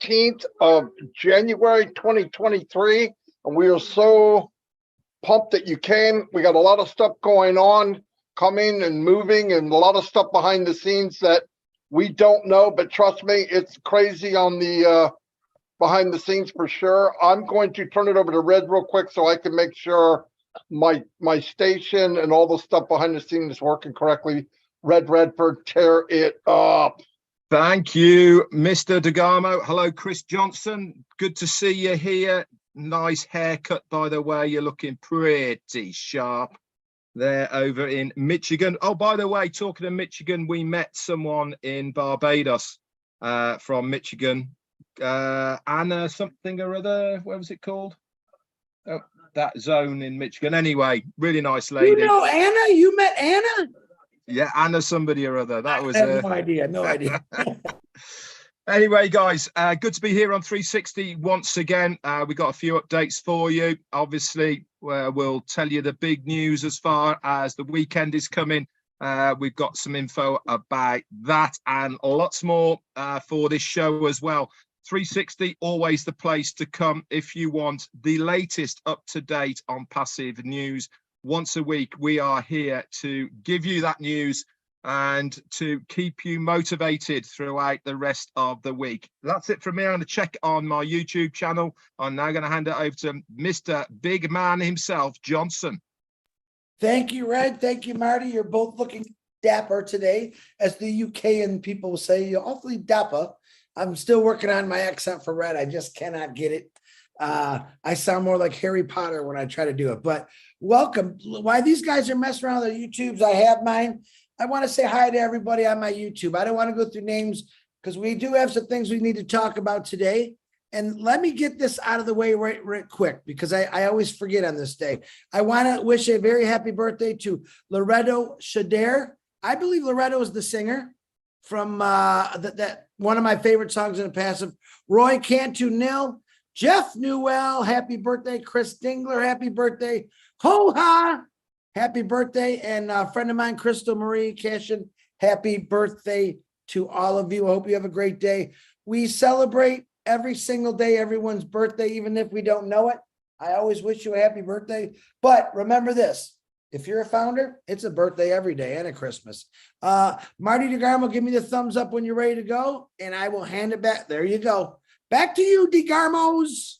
15th of January 2023, and we are so pumped that you came. We got a lot of stuff going on, coming and moving, and a lot of stuff behind the scenes that we don't know, but trust me, it's crazy on the behind the scenes for sure. I'm going to turn it over to Red real quick so I can make sure my station and all the stuff behind the scenes is working correctly. Red Redford, tear it up. Thank you, Mr. DeGarmo. Hello, Chris Johnson. Good to see you here. Nice haircut, by the way. You're looking pretty sharp there over in Michigan. Oh, by the way, talking of Michigan, we met someone in Barbados from Michigan. Anna something or other. What was it called? Oh, that zone in Michigan. Anyway, really nice lady. You know Anna? You met Anna? Yeah, Anna somebody or other. That was I have no idea. No idea. Anyway, guys, good to be here on 360 once again. We got a few updates for you. Obviously, we'll tell you the big news as far as the weekend is coming. We've got some info about that and lots more for this show as well. 360, always the place to come if you want the latest up-to-date on passive news. Once a week, we are here to give you that news and to keep you motivated throughout the rest of the week. That's it from me. I'm going to check on my YouTube channel. I'm now going to hand it over to Mr. Big Man himself, Johnson. Thank you, Red. Thank you, Marty. You're both looking dapper today. As the UKan people will say, you're awfully dapper. I'm still working on my accent for Red. I just cannot get it. I sound more like Harry Potter when I try to do it. But welcome. While these guys are messing around with their YouTubes, I have mine. I want to say hi to everybody on my YouTube. I don't want to go through names because we do have some things we need to talk about today. And let me get this out of the way right quick because I always forget on this day. I want to wish a very happy birthday to Loretto Shader. I believe Loretto is the singer from that one of my favorite songs in the passive. Roy Cantu Nil, Jeff Newell, happy birthday. Chris Dingler, happy birthday. Ho-ha, happy birthday. And a friend of mine, Crystal Marie Cashin, happy birthday to all of you. I hope you have a great day. We celebrate every single day, everyone's birthday, even if we don't know it. I always wish you a happy birthday. But remember this, if you're a founder, it's a birthday every day and a Christmas. Marty DeGarmo, give me the thumbs up when you're ready to go, and I will hand it back. There you go. Back to you, DeGarmos.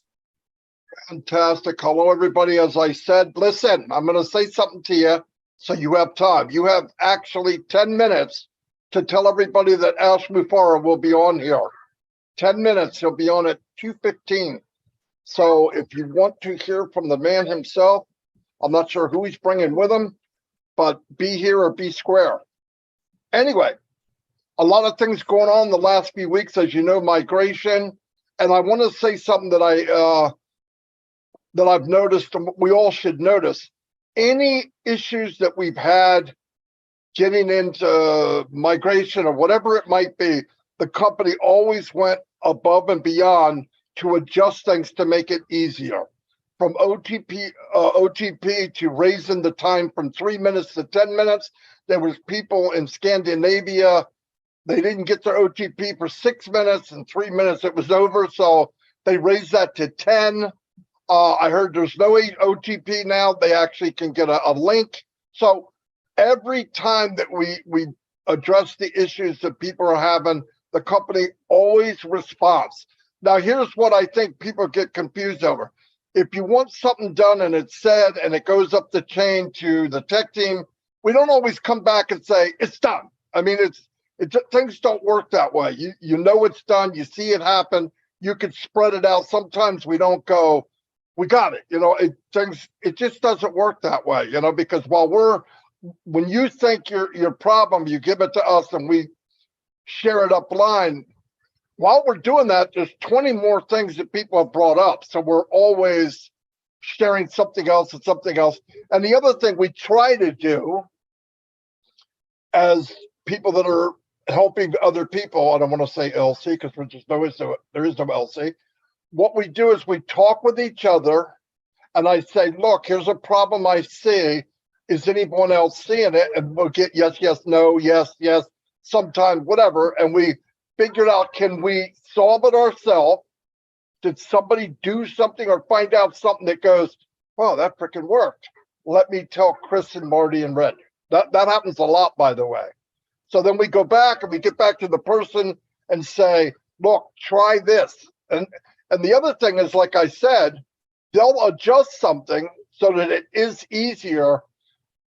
Fantastic. Hello, everybody. As I said, listen, I'm going to say something to you so you have time. You have actually 10 minutes to tell everybody that Ash Mufareh will be on here. 10 minutes. He'll be on at 2:15. So if you want to hear from the man himself, I'm not sure who he's bringing with him, but be here or be square. Anyway, a lot of things going on the last few weeks, as you know, migration. And I want to say something that I've noticed, and we all should notice. Any issues that we've had getting into migration or whatever it might be, the company always went above and beyond to adjust things to make it easier. From OTP to raising the time from 3 minutes to 10 minutes. There was people in Scandinavia, they didn't get their OTP for 6 minutes, and 3 minutes it was over. So they raised that to 10. I heard there's no OTP now. They actually can get a link. So every time that we address the issues that people are having, the company always responds. Now, here's what I think people get confused over. If you want something done and it's said and it goes up the chain to the tech team, we don't always come back and say, it's done. I mean, things don't work that way. You know it's done. You see it happen. You can spread it out. Sometimes we don't go, we got it. You know, it just doesn't work that way, you know, because when you think your problem, you give it to us and we share it up line. While we're doing that, there's 20 more things that people have brought up. So we're always sharing something else and something else. And the other thing we try to do as people that are helping other people, I don't want to say LC because there is no LC. What we do is we talk with each other and I say, look, here's a problem I see. Is anyone else seeing it? And we'll get yes, yes, no, yes, yes, sometimes whatever. And we figured out, can we solve it ourselves? Did somebody do something or find out something that goes, wow, that freaking worked? Let me tell Chris and Marty and Red. That happens a lot, by the way. So then we go back and we get back to the person and say, look, try this. And the other thing is, like I said, they'll adjust something so that it is easier.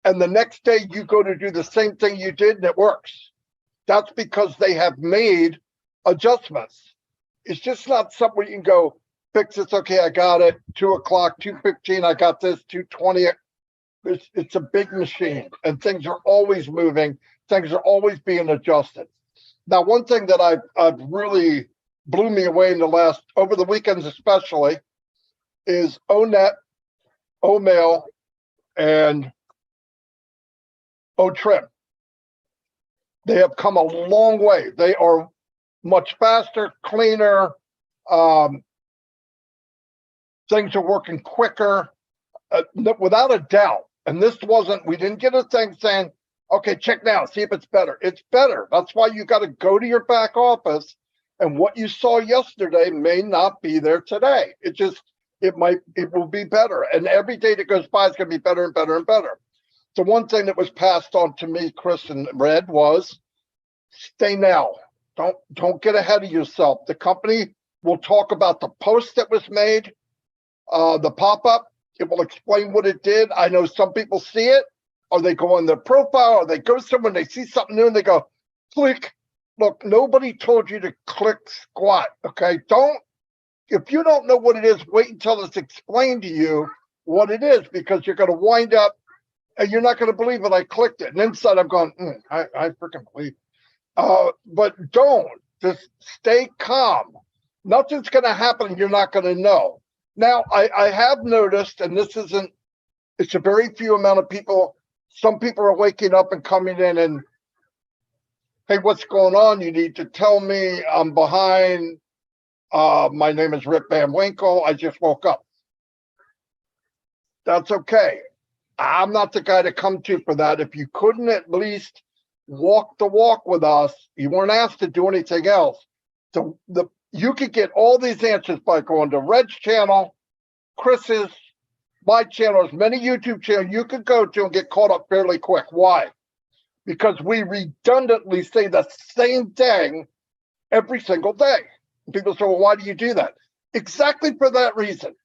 And the next day you go to do the same thing you did and it works. That's because they have made adjustments. It's just not something you can go fix this. Okay, I got it. 2 o'clock, 2:15. I got this. 2:20. It's a big machine, and things are always moving. Things are always being adjusted. Now, one thing that I've really blew me away in the last, over the weekends especially, is ONET, OMail, and OTrim. They have come a long way. They are much faster, cleaner. Things are working quicker, without a doubt. And this wasn't, we didn't get a thing saying, okay, check now, see if it's better. It's better. That's why you got to go to your back office. And what you saw yesterday may not be there today. It will be better. And every day that goes by is going to be better and better and better. So one thing that was passed on to me, Chris and Red, was stay now. Don't get ahead of yourself. The company will talk about the post that was made, the pop-up. It will explain what it did. I know some people see it, or they go on their profile, or they go somewhere and they see something new and they go, click. Look, nobody told you to click squat, okay? If you don't know what it is, wait until it's explained to you what it is, because you're going to wind up and you're not going to believe it. I clicked it. And inside I'm going, I freaking believe. But don't. Just stay calm. Nothing's going to happen and you're not going to know. Now, I have noticed, and it's a very few amount of people. Some people are waking up and coming in and, hey, what's going on? You need to tell me. I'm behind. My name is Rip Van Winkle. I just woke up. That's okay. I'm not the guy to come to for that. If you couldn't at least walk the walk with us, you weren't asked to do anything else. So you could get all these answers by going to Red's channel, Chris's, my channel, as many YouTube channels you could go to and get caught up fairly quick. Why? Because we redundantly say the same thing every single day. People say, well, why do you do that? Exactly for that reason.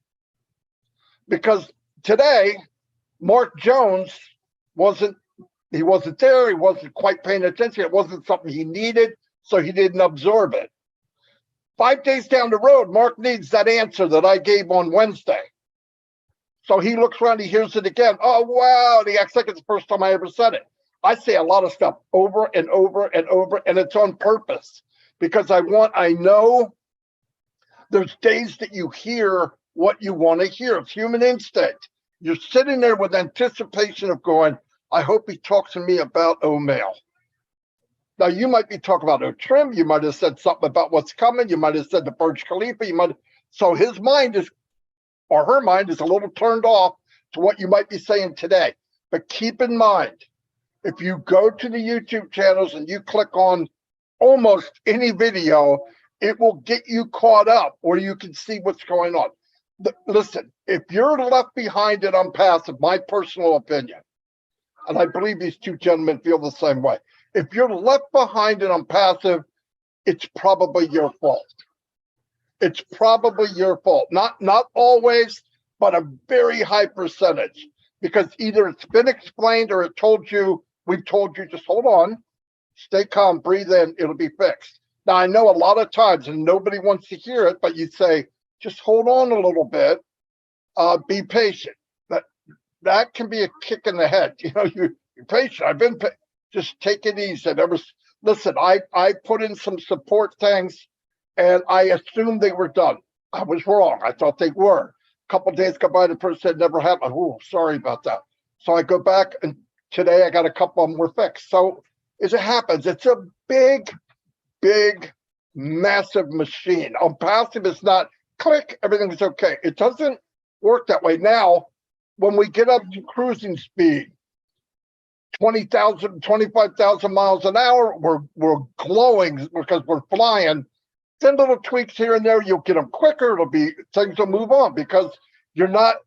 Because today, Mark Jones wasn't there. He wasn't quite paying attention. It wasn't something he needed, so he didn't absorb it. 5 days down the road, Mark needs that answer that I gave on Wednesday. So he looks around, he hears it again. Oh, wow. And he acts like it's the first time I ever said it. I say a lot of stuff over and over and over, and it's on purpose because I know there's days that you hear what you want to hear. It's human instinct. You're sitting there with anticipation of going, I hope he talks to me about OMail. Now, you might be talking about OTrim. You might have said something about what's coming. You might have said the Burj Khalifa. So his mind is, or her mind is a little turned off to what you might be saying today. But keep in mind, if you go to the YouTube channels and you click on almost any video, it will get you caught up where you can see what's going on. Listen, if you're left behind and unpassive, my personal opinion, and I believe these two gentlemen feel the same way. If you're left behind and unpassive, it's probably your fault. It's probably your fault. Not always, but a very high percentage. Because either it's been explained or we've told you, just hold on, stay calm, breathe in, it'll be fixed. Now, I know a lot of times, and nobody wants to hear it, but you say, just hold on a little bit, be patient. That can be a kick in the head. You're patient. I've been just take it easy. Listen, I put in some support things, and I assumed they were done. I was wrong. I thought they were. A couple of days go by, the person said never happened. Oh, sorry about that. So I go back, and today I got a couple of them were fixed. So as it happens, it's a big, massive machine. On passive, it's not click, everything's okay. It doesn't work that way. Now, when we get up to cruising speed, 20,000, 25,000 miles an hour. We're glowing because we're flying. Then little tweaks here and there, you'll get them quicker. Things will move on because you're not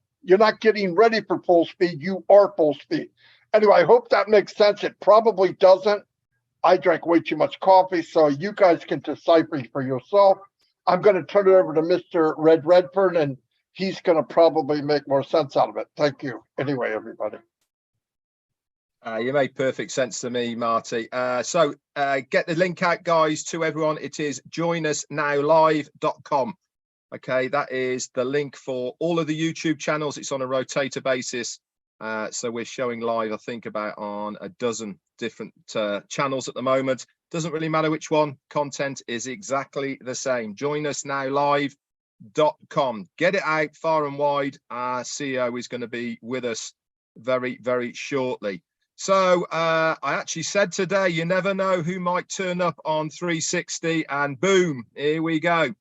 getting ready for full speed. You are full speed. Anyway, I hope that makes sense. It probably doesn't. I drank way too much coffee, so you guys can decipher for yourself. I'm going to turn it over to Mr. Red Redfern, and he's going to probably make more sense out of it. Thank you. Anyway, everybody. You made perfect sense to me, Marty. So get the link out, guys, to everyone. It is joinusnowlive.com. Okay, that is the link for all of the YouTube channels. It's on a rotator basis. So we're showing live, I think, about on a dozen different channels at the moment. Doesn't really matter which one. Content is exactly the same. joinusnowlive.com. Get it out far and wide. Our CEO is going to be with us very, very shortly. So I actually said today, you never know who might turn up on 360, and boom, here we go.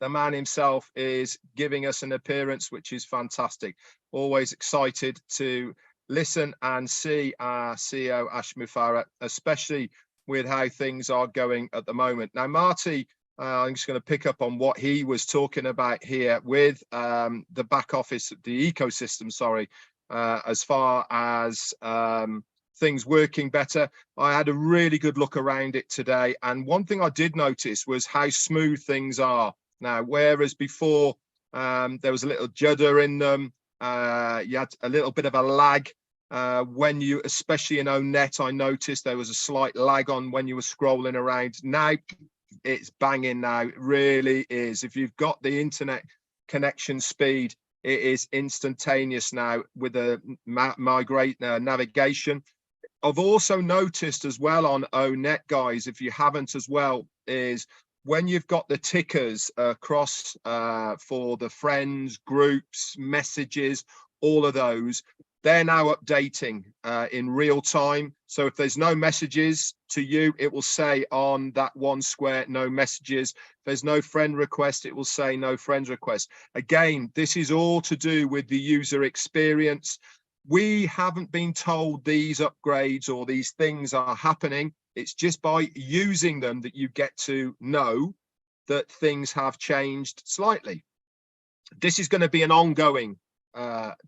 The man himself is giving us an appearance, which is fantastic. Always excited to listen and see our CEO, Ash Mufareh, especially with how things are going at the moment. Now, Marty, I'm just going to pick up on what he was talking about here with the back office, the ecosystem, sorry, as far as things working better. I had a really good look around it today. And one thing I did notice was how smooth things are now, whereas before there was a little judder in them. You had a little bit of a lag when you, especially in ONET, I noticed there was a slight lag on when you were scrolling around. Now it's banging now, it really is. If you've got the internet connection speed, it is instantaneous now with the navigation. I've also noticed as well on ONET, guys, if you haven't as well, is when you've got the tickers across for the friends, groups, messages, all of those, they're now updating in real time. So if there's no messages to you, it will say on that one square, no messages. If there's no friend request, it will say no friend request. Again, this is all to do with the user experience. We haven't been told these upgrades or these things are happening. It's just by using them that you get to know that things have changed slightly. This is going to be an ongoing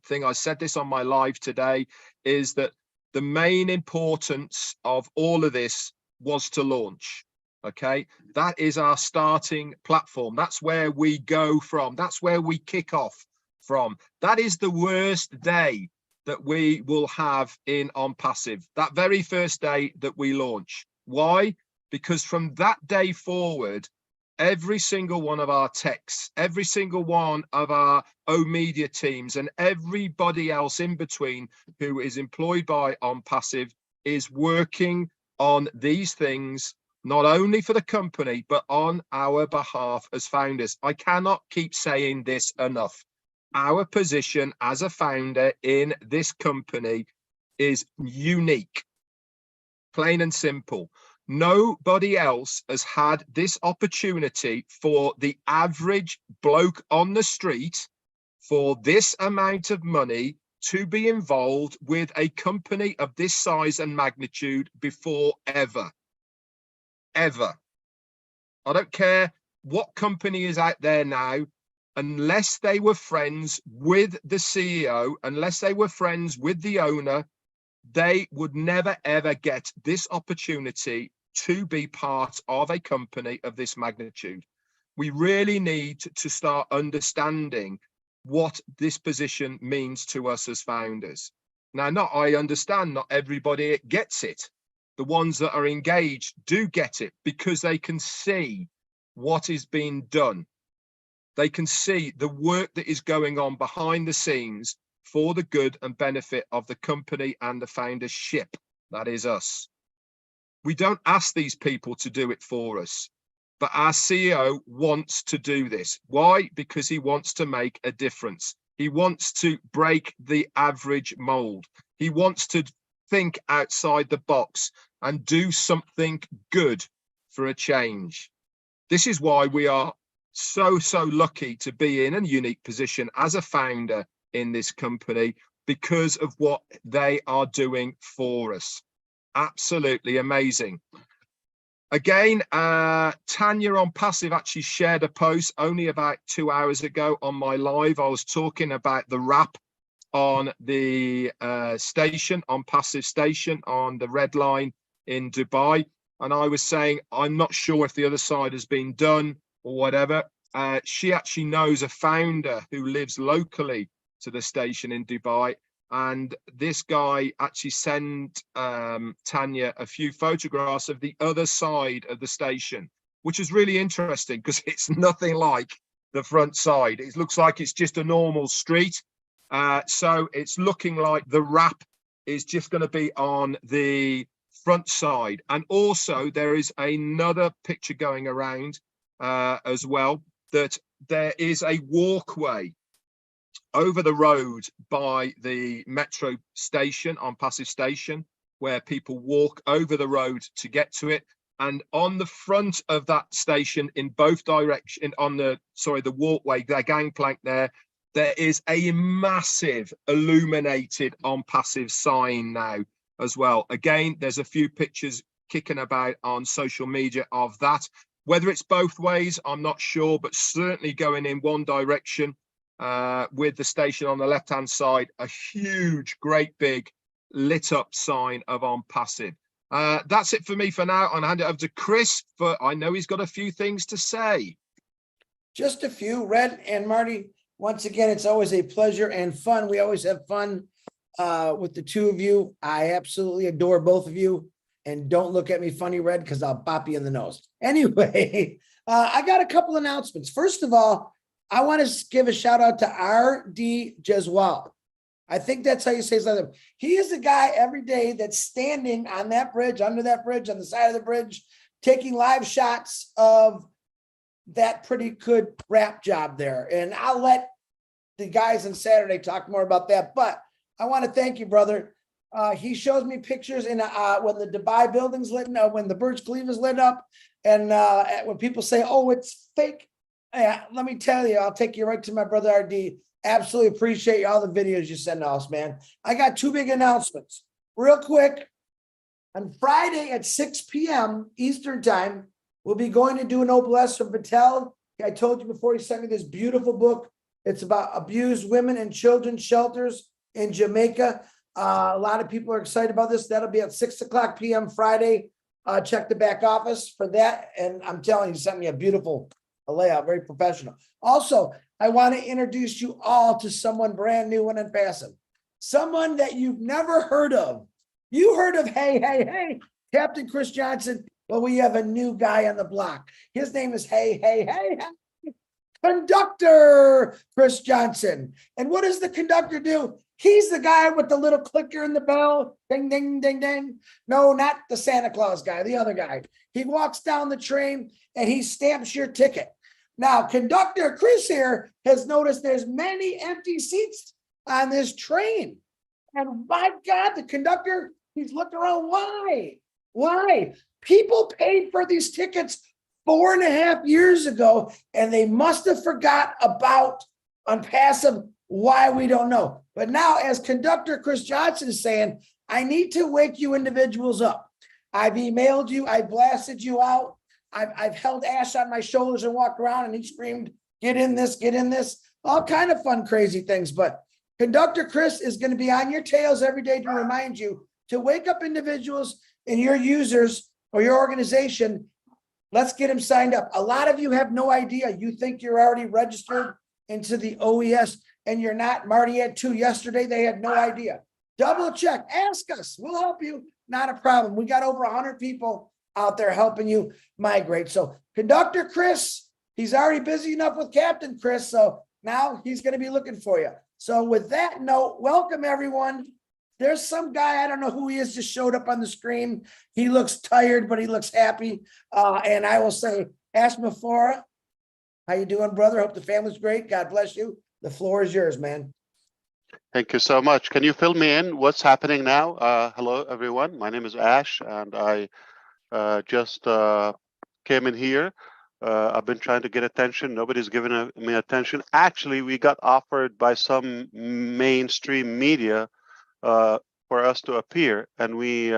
thing. I said this on my live today, is that the main importance of all of this was to launch. Okay, that is our starting platform. That's where we go from. That's where we kick off from. That is the worst day that we will have in On Passive, that very first day that we launch. Why? Because from that day forward, every single one of our techs, every single one of our O-Media teams, and everybody else in between who is employed by On Passive is working on these things, not only for the company, but on our behalf as founders. I cannot keep saying this enough. Our position as a founder in this company is unique, plain and simple. Nobody else has had this opportunity for the average bloke on the street for this amount of money to be involved with a company of this size and magnitude before ever. Ever. I don't care what company is out there now, unless they were friends with the CEO, unless they were friends with the owner, they would never, ever get this opportunity to be part of a company of this magnitude. We really need to start understanding what this position means to us as founders. Now, I understand not everybody gets it. The ones that are engaged do get it because they can see what is being done. They can see the work that is going on behind the scenes for the good and benefit of the company and the foundership. That is us. We don't ask these people to do it for us, but our CEO wants to do this. Why? Because he wants to make a difference. He wants to break the average mold. He wants to think outside the box and do something good for a change. This is why we are so lucky to be in a unique position as a founder in this company, because of what they are doing for us. Absolutely amazing. Again, Tanya on Passive actually shared a post only about 2 hours ago on my live. I was talking about the wrap on the station, on Passive Station, on the Red Line in Dubai. And I was saying, I'm not sure if the other side has been done or whatever. She actually knows a founder who lives locally to the station in Dubai. And this guy actually sent Tanya a few photographs of the other side of the station, which is really interesting because it's nothing like the front side. It looks like it's just a normal street. So it's looking like the wrap is just going to be on the front side. And also there is another picture going around as well, that there is a walkway over the road by the metro station on Passive Station, where people walk over the road to get to it. And on the front of that station, in both directions, on the walkway, the gangplank there is a massive illuminated on Passive sign now as well. Again, there's a few pictures kicking about on social media of that. Whether it's both ways, I'm not sure, but certainly going in one direction. With the station on the left-hand side, a huge, great big lit up sign of on Passive. That's it for me for now. I'll hand it over to Chris, but I know he's got a few things to say. Just a few. Red and Marty, once again, it's always a pleasure and fun. We always have fun with the two of you. I absolutely adore both of you. And don't look at me funny, Red, because I'll bop you in the nose. Anyway, I got a couple announcements. First of all, I want to give a shout out to R.D. Jeswal. I think that's how you say his name. He is the guy every day that's standing on that bridge, under that bridge, on the side of the bridge, taking live shots of that pretty good rap job there. And I'll let the guys on Saturday talk more about that. But I want to thank you, brother. He shows me pictures in when the Dubai building's lit up, when the Burj Khalifa's lit up, and when people say, "Oh, it's fake." Yeah, let me tell you, I'll take you right to my brother RD. Absolutely appreciate all the videos you send us, man. I got two big announcements. Real quick, on Friday at 6 p.m. Eastern time, we'll be going to do an OBLS from Patel. I told you before, he sent me this beautiful book. It's about abused women and children's shelters in Jamaica. A lot of people are excited about this. That'll be at 6 o'clock p.m. Friday. Check the back office for that. And I'm telling you, he sent me a beautiful layout, very professional. Also, I want to introduce you all to someone brand new and unfastened. Someone that you've never heard of. You heard of Hey, Captain Chris Johnson. Well, we have a new guy on the block. His name is Hey, Conductor Chris Johnson. And what does the conductor do? He's the guy with the little clicker in the bell. Ding, ding, ding, ding. No, not the Santa Claus guy, the other guy. He walks down the train and he stamps your ticket. Now, Conductor Chris here has noticed there's many empty seats on this train. And my God, the conductor, he's looking around. Why? Why? People paid for these tickets 4.5 years ago, and they must have forgot about on Passive. Why, we don't know. But now, as Conductor Chris Johnson is saying, I need to wake you individuals up. I've emailed you. I blasted you out. I've held Ash on my shoulders and walked around, and he screamed, get in this, all kind of fun, crazy things. But Conductor Chris is going to be on your tails every day to remind you to wake up individuals and your users or your organization. Let's get them signed up. A lot of you have no idea. You think you're already registered into the OES, and you're not. Marty had 2 yesterday. They had no idea. Double check. Ask us. We'll help you. Not a problem. We got over 100 people out there helping you migrate. So Conductor Chris, he's already busy enough with Captain Chris. So now he's going to be looking for you. So with that note, welcome everyone. There's some guy, I don't know who he is, just showed up on the screen. He looks tired, but he looks happy. And I will say, Ash Mufareh, how you doing, brother? Hope the family's great. God bless you. The floor is yours, man. Thank you so much. Can you fill me in? What's happening now? Hello, everyone. My name is Ash, and I just came in here. I've been trying to get attention. Nobody's given me attention. Actually, we got offered by some mainstream media for us to appear, and we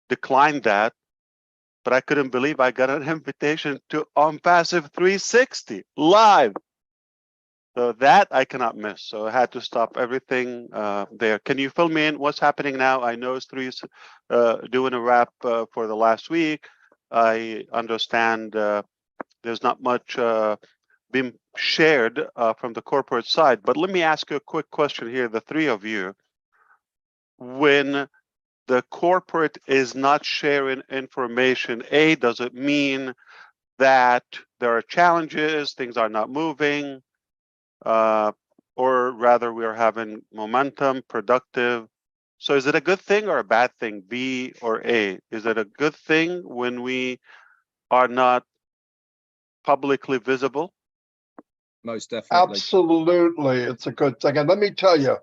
declined that. But I couldn't believe I got an invitation to On Passive 360 live. So that I cannot miss. So I had to stop everything there. Can you fill me in? What's happening now? I know it's doing a wrap for the last week. I understand there's not much being shared from the corporate side. But let me ask you a quick question here, the three of you. When the corporate is not sharing information, A, does it mean that there are challenges, things are not moving? Or rather we are having momentum, productive. So is it a good thing or a bad thing, B or A? Is it a good thing when we are not publicly visible? Most definitely. Absolutely, it's a good thing. And let me tell you,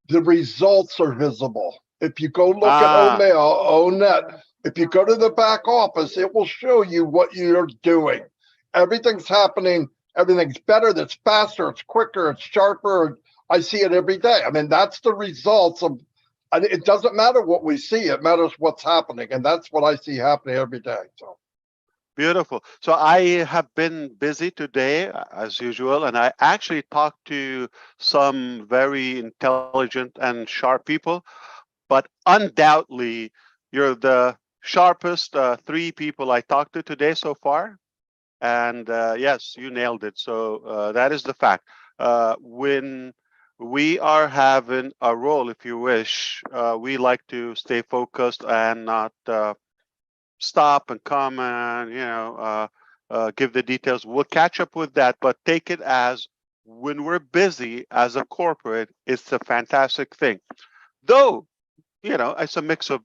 the results are visible. If you go look at OMail, ONet, if you go to the back office, it will show you what you're doing. Everything's happening. Everything's better. That's faster. It's quicker. It's sharper. I see it every day. I mean, that's the results of, and it doesn't matter what we see. It matters what's happening. And that's what I see happening every day. So. Beautiful. So I have been busy today, as usual, and I actually talked to some very intelligent and sharp people, but undoubtedly, you're the sharpest three people I talked to today so far. And yes, you nailed it. So that is the fact. When we are having a role, if you wish, we like to stay focused and not stop and comment, give the details. We'll catch up with that, but take it as when we're busy as a corporate, it's a fantastic thing. Though, it's a mix of,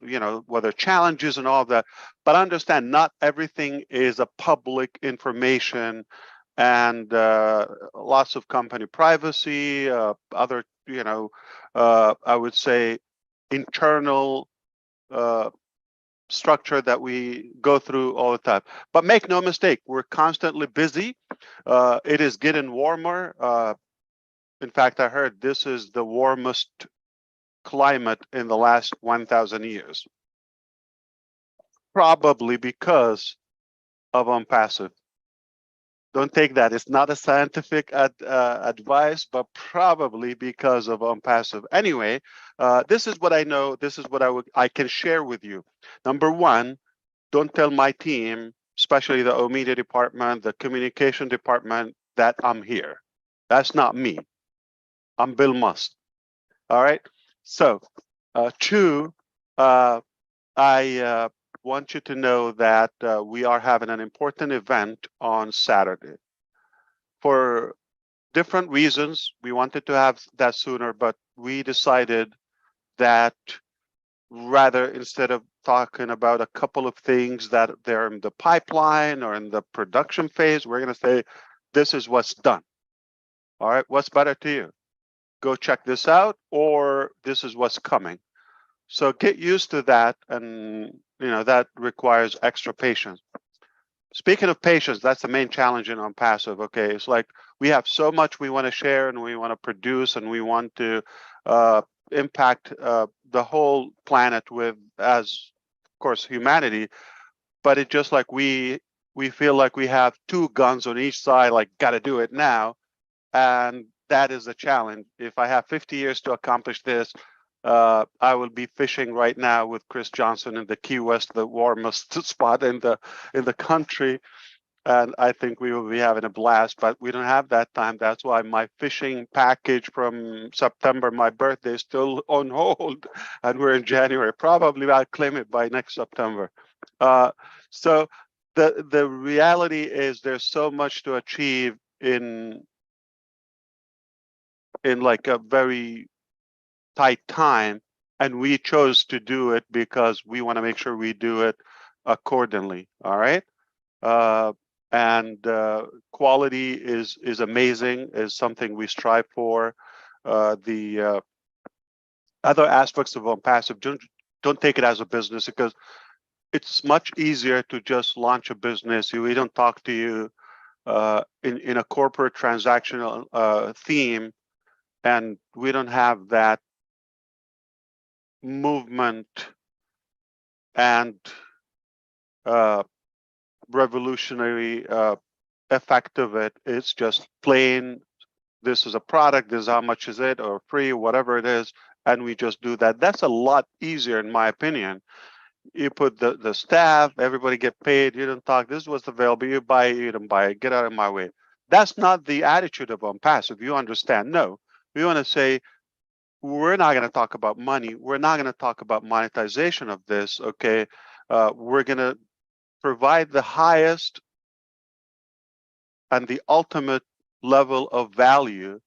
whether challenges and all of that, but understand not everything is a public information and lots of company privacy, other, I would say internal structure that we go through all the time. But make no mistake, we're constantly busy. It is getting warmer. In fact, I heard this is the warmest climate in the last 1,000 years. Probably because of OnPassive. Don't take that. It's not a scientific advice, but probably because of OnPassive. Anyway, this is what I know. This is what I can share with you. Number one, don't tell my team, especially the media department, the communication department, that I'm here. That's not me. I'm Bill Musk. All right. So, two, I want you to know that we are having an important event on Saturday. For different reasons, we wanted to have that sooner, but we decided that rather, instead of talking about a couple of things that they're in the pipeline or in the production phase, we're going to say, this is what's done. All right, what's better to you? Go check this out, or this is what's coming. So get used to that, and that requires extra patience. Speaking of patience, that's the main challenge in OnPassive. Okay, it's like we have so much we want to share and we want to produce and we want to impact the whole planet with, as of course, humanity. But it's just like we feel like we have two guns on each side, like got to do it now, and that is a challenge. If I have 50 years to accomplish this, I will be fishing right now with Chris Johnson in the Key West, the warmest spot in the country, and I think we will be having a blast. But we don't have that time. That's why my fishing package from September, my birthday, is still on hold, and we're in January. Probably I'll claim it by next September. So the reality is there's so much to achieve in like a very tight time, and we chose to do it because we want to make sure we do it accordingly. All right. And quality is amazing, is something we strive for. The other aspects of OnPassive, don't take it as a business, because it's much easier to just launch a business. We don't talk to you in a corporate transactional theme, and we don't have that movement and revolutionary effect of it. It's just plain, this is a product, this is how much is it, or free, whatever it is, and we just do that. That's a lot easier, in my opinion. You put the staff, everybody get paid, you don't talk, this was available, you buy it, you don't buy it, get out of my way. That's not the attitude of OnPassive, you understand. No, we want to say, we're not going to talk about money, we're not going to talk about monetization of this, okay? We're going to provide the highest and the ultimate level of value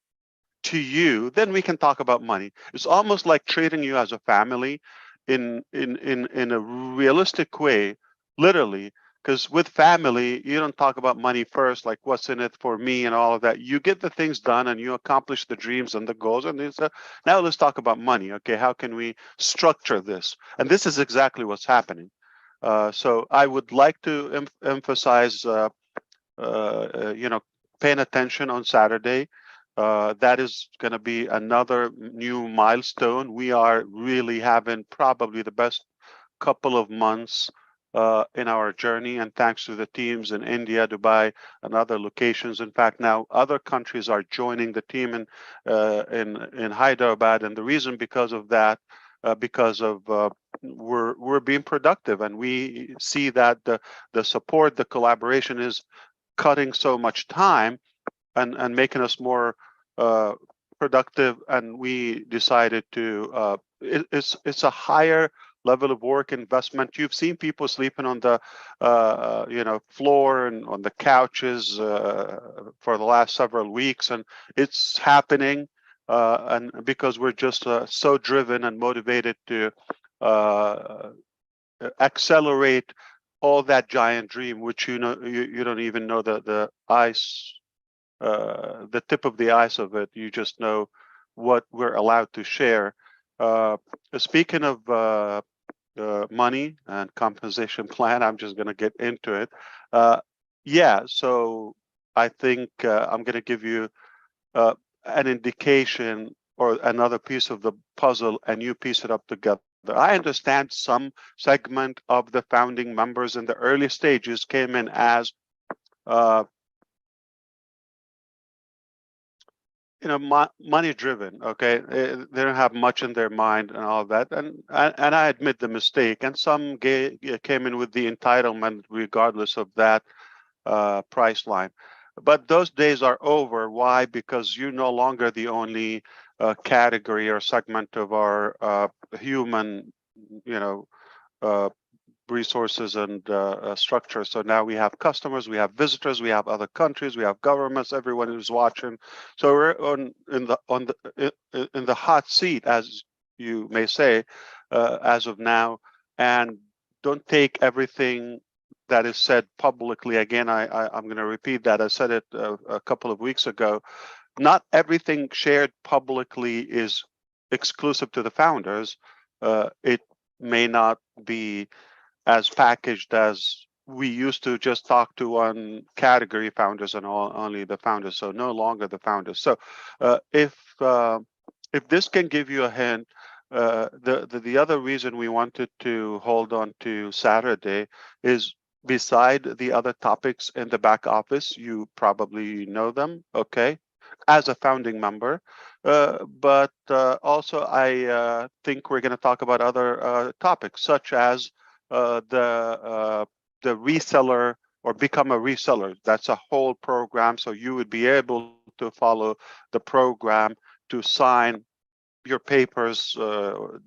to you, then we can talk about money. It's almost like treating you as a family in a realistic way, literally, because with family, you don't talk about money first, like what's in it for me and all of that. You get the things done and you accomplish the dreams and the goals. And it's now let's talk about money. Okay, how can we structure this? And this is exactly what's happening. So I would like to emphasize, paying attention on Saturday. That is going to be another new milestone. We are really having probably the best couple of months in our journey, and thanks to the teams in India, Dubai, and other locations. In fact, now other countries are joining the team in Hyderabad, and the reason because of that, because of we're being productive, and we see that the support, the collaboration is cutting so much time and making us more productive, and we decided to it's a higher level of work investment. You've seen people sleeping on the floor and on the couches for the last several weeks, and it's happening, and because we're just so driven and motivated to accelerate all that giant dream, which you don't even know the ice, the tip of the ice of it. You just know what we're allowed to share. Speaking of money and compensation plan, I'm just going to get into it. Yeah, so I think I'm going to give you an indication or another piece of the puzzle, and you piece it up together. I understand some segment of the founding members in the early stages came in as money driven. Okay, they don't have much in their mind and all of that, and I admit the mistake. And some came in with the entitlement, regardless of that price line. But those days are over. Why? Because you're no longer the only category or segment of our human, resources and structure. So now we have customers, we have visitors, we have other countries, we have governments, everyone who's watching. So we're in the hot seat, as you may say, as of now. And don't take everything that is said publicly. Again, I'm going to repeat that. I said it a couple of weeks ago. Not everything shared publicly is exclusive to the founders. It may not be as packaged as we used to just talk to one category founders and only the founders. So no longer the founders. So if this can give you a hint, the other reason we wanted to hold on to Saturday is, beside the other topics in the back office, you probably know them, okay, as a founding member. But also I think we're going to talk about other topics, such as the reseller or become a reseller. That's a whole program. So you would be able to follow the program to sign your papers,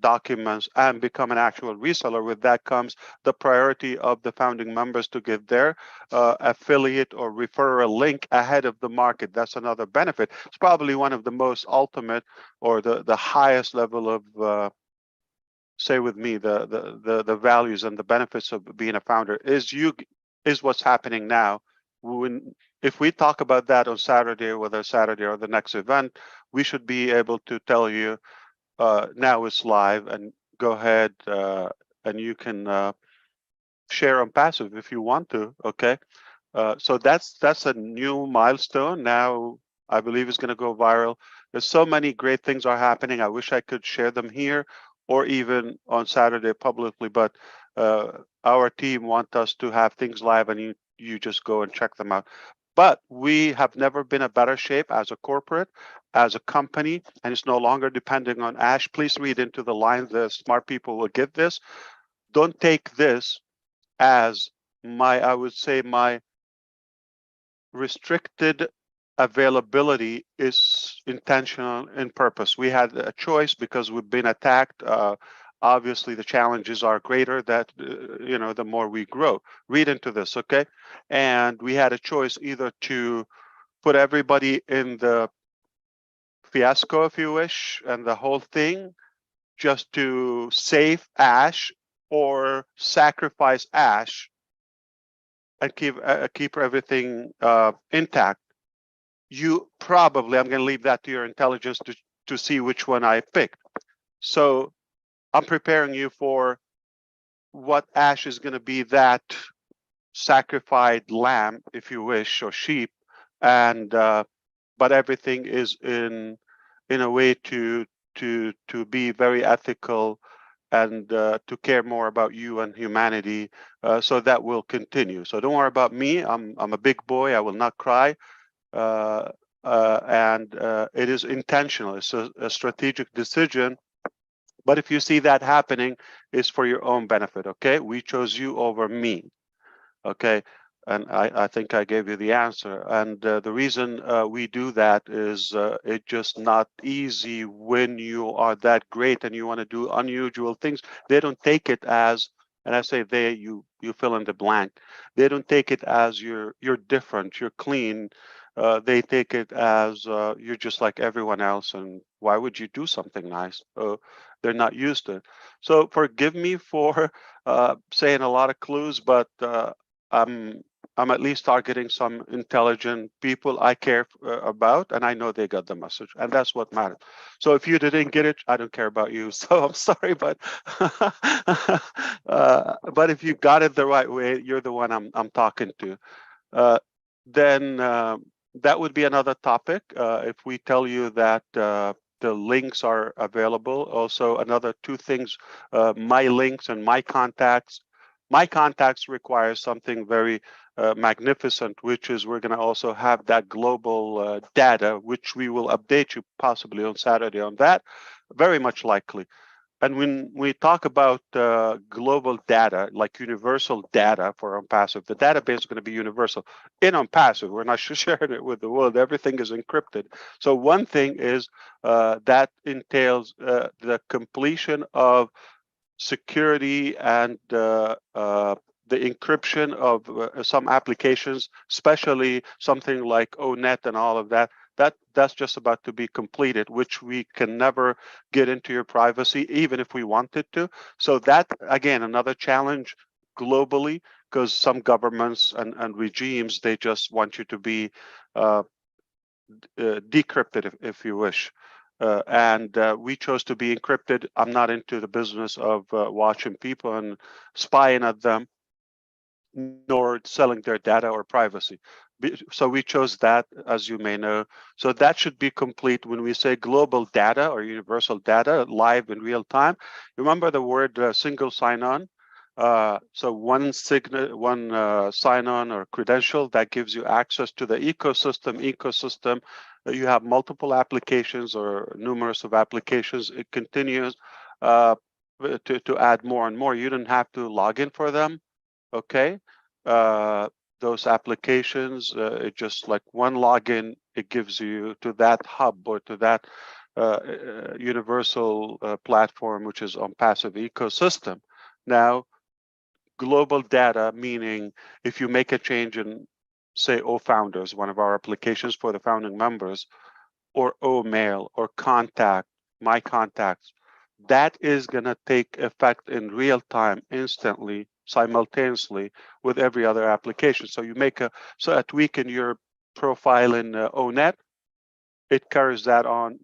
documents, and become an actual reseller. With that comes the priority of the founding members to get their affiliate or referral link ahead of the market. That's another benefit. It's probably one of the most ultimate or the highest level of say with me, the values and the benefits of being a founder is what's happening now. If we talk about that on Saturday, whether Saturday or the next event, we should be able to tell you now it's live, and go ahead and you can share on passive if you want to. Okay, so that's a new milestone. Now I believe it's going to go viral. There's so many great things are happening. I wish I could share them here or even on Saturday publicly, but our team want us to have things live, and you just go and check them out. But we have never been in a better shape as a corporate, as a company, and it's no longer depending on Ash. Please read into the line. The smart people will get this. Don't take this as I would say my restricted availability is intentional in purpose. We had a choice because we've been attacked. Obviously, the challenges are greater that, the more we grow. Read into this, okay? And we had a choice either to put everybody in the fiasco, if you wish, and the whole thing just to save Ash, or sacrifice Ash and keep everything intact. You probably, I'm going to leave that to your intelligence to see which one I picked. So I'm preparing you for what Ash is going to be, that sacrificed lamb, if you wish, or sheep, and but everything is in a way to be very ethical and to care more about you and humanity. So that will continue. So don't worry about me. I'm a big boy. I will not cry. And it is intentional. It's a strategic decision. But if you see that happening, it's for your own benefit. Okay, we chose you over me. Okay, and I think I gave you the answer. And the reason we do that is it's just not easy when you are that great and you want to do unusual things. They don't take it as, and I say they, you fill in the blank. They don't take it as you're different, you're clean. They take it as you're just like everyone else, and why would you do something nice? They're not used to it. So forgive me for saying a lot of clues, but I'm at least targeting some intelligent people I care about, and I know they got the message, and that's what matters. So if you didn't get it, I don't care about you. So I'm sorry, but but if you got it the right way, you're the one I'm talking to. Then that would be another topic. If we tell you that the links are available. Also, another two things: my links and my contacts. My contacts require something very magnificent, which is we're going to also have that global data, which we will update you possibly on Saturday on that, very much likely. And when we talk about global data, like universal data for OnPassive, the database is going to be universal. In OnPassive, we're not sharing it with the world. Everything is encrypted. So one thing is that entails the completion of security and the encryption of some applications, especially something like ONet and all of that. That's just about to be completed, which we can never get into your privacy, even if we wanted to. So that, again, another challenge globally, because some governments and regimes, they just want you to be decrypted, if you wish. And we chose to be encrypted. I'm not into the business of watching people and spying at them, nor selling their data or privacy. So we chose that, as you may know. So that should be complete when we say global data or universal data live in real time. Remember the word single sign-on. So one sign-on or credential that gives you access to the ecosystem. You have multiple applications or numerous of applications. It continues to add more and more. You don't have to log in for them. Okay, those applications, it just like one login, it gives you to that hub or to that universal platform, which is OnPassive ecosystem. Now, global data, meaning if you make a change in, say, OFounders, one of our applications for the founding members, or OMail or Contact, My Contacts, that is going to take effect in real time, instantly, simultaneously with every other application. So you make a tweak in your profile in ONet, it carries that on.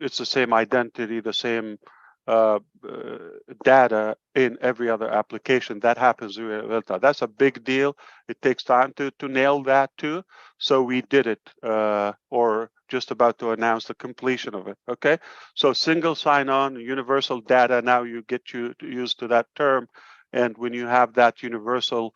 It's the same identity, the same data in every other application. That happens in real time. That's a big deal. It takes time to nail that too. So we did it, or just about to announce the completion of it. Okay, so single sign-on, universal data. Now you get used to that term. And when you have that universal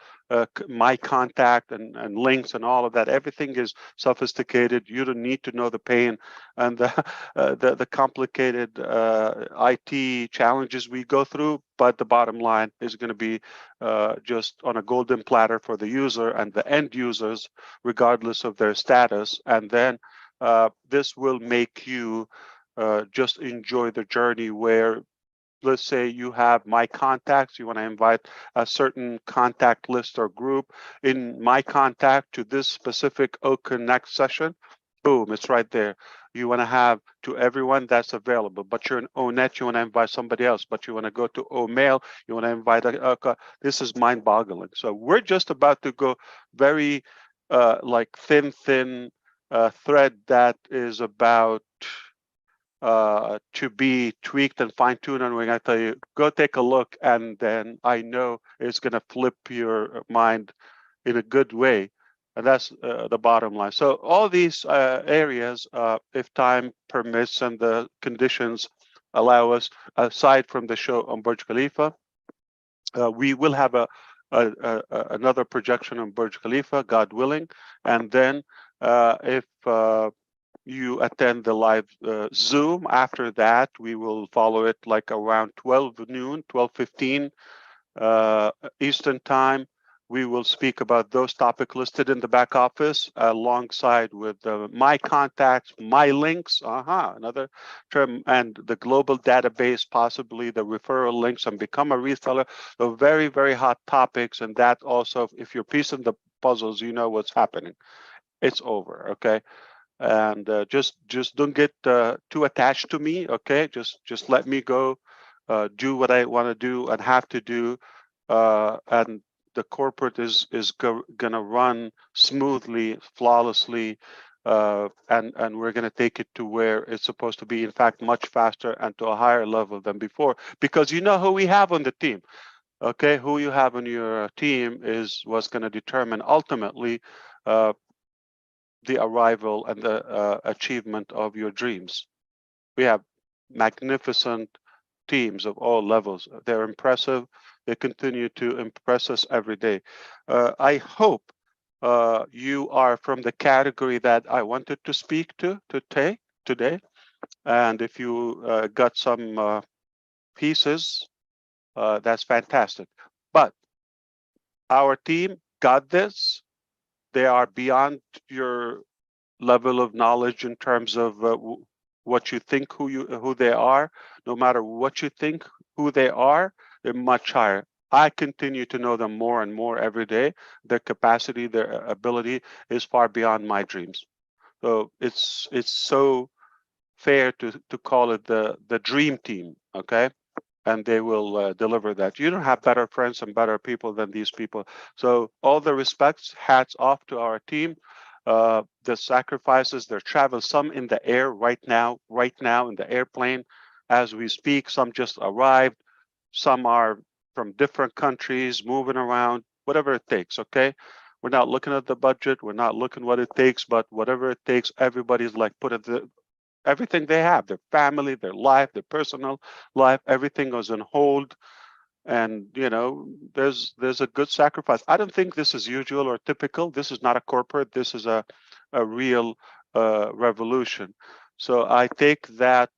my contact and links and all of that, everything is sophisticated. You don't need to know the pain and the complicated IT challenges we go through. But the bottom line is going to be just on a golden platter for the user and the end users, regardless of their status. And then this will make you just enjoy the journey where, let's say you have my contacts, you want to invite a certain contact list or group in my contact to this specific OConnect session. Boom, it's right there. You want to have to everyone that's available, but you're in ONET, you want to invite somebody else, but you want to go to OMail, you want to invite this is mind boggling. So we're just about to go very like thin thread that is about to be tweaked and fine-tuned. And when I tell you, go take a look, and then I know it's going to flip your mind in a good way. And that's the bottom line. So all these areas, if time permits and the conditions allow us, aside from the show on Burj Khalifa, we will have another projection on Burj Khalifa, God willing. And then if you attend the live Zoom, after that, we will follow it like around 12 noon, 12:15 Eastern time. We will speak about those topics listed in the back office alongside with my contacts, my links, another term, and the global database, possibly the referral links, and become a reseller. So very, very hot topics. And that also, if you're piecing the puzzles, you know what's happening. It's over, okay? And just don't get too attached to me, okay? Just let me go, do what I want to do and have to do, and the corporate is gonna run smoothly, flawlessly, and we're gonna take it to where it's supposed to be. In fact, much faster and to a higher level than before, because you know who we have on the team. Okay, who you have on your team is what's going to determine ultimately the arrival and the achievement of your dreams. We have magnificent teams of all levels. They're impressive. They continue to impress us every day. I hope you are from the category that I wanted to speak to today. And if you got some pieces, that's fantastic. But our team got this. They are beyond your level of knowledge in terms of what you think who they are. No matter what you think who they are, they're much higher. I continue to know them more and more every day. Their capacity, their ability is far beyond my dreams. So it's so fair to call it the dream team, okay? And they will deliver that. You don't have better friends and better people than these people. So all the respects, hats off to our team. The sacrifices, their travel, some in the air right now in the airplane as we speak. Some just arrived. Some are from different countries, moving around, whatever it takes, okay? We're not looking at the budget. We're not looking what it takes, but whatever it takes, everybody's like put it everything they have, their family, their life, their personal life, everything was on hold. And you know, there's a good sacrifice. I don't think this is usual or typical. This is not a corporate. This is a real revolution. So I take that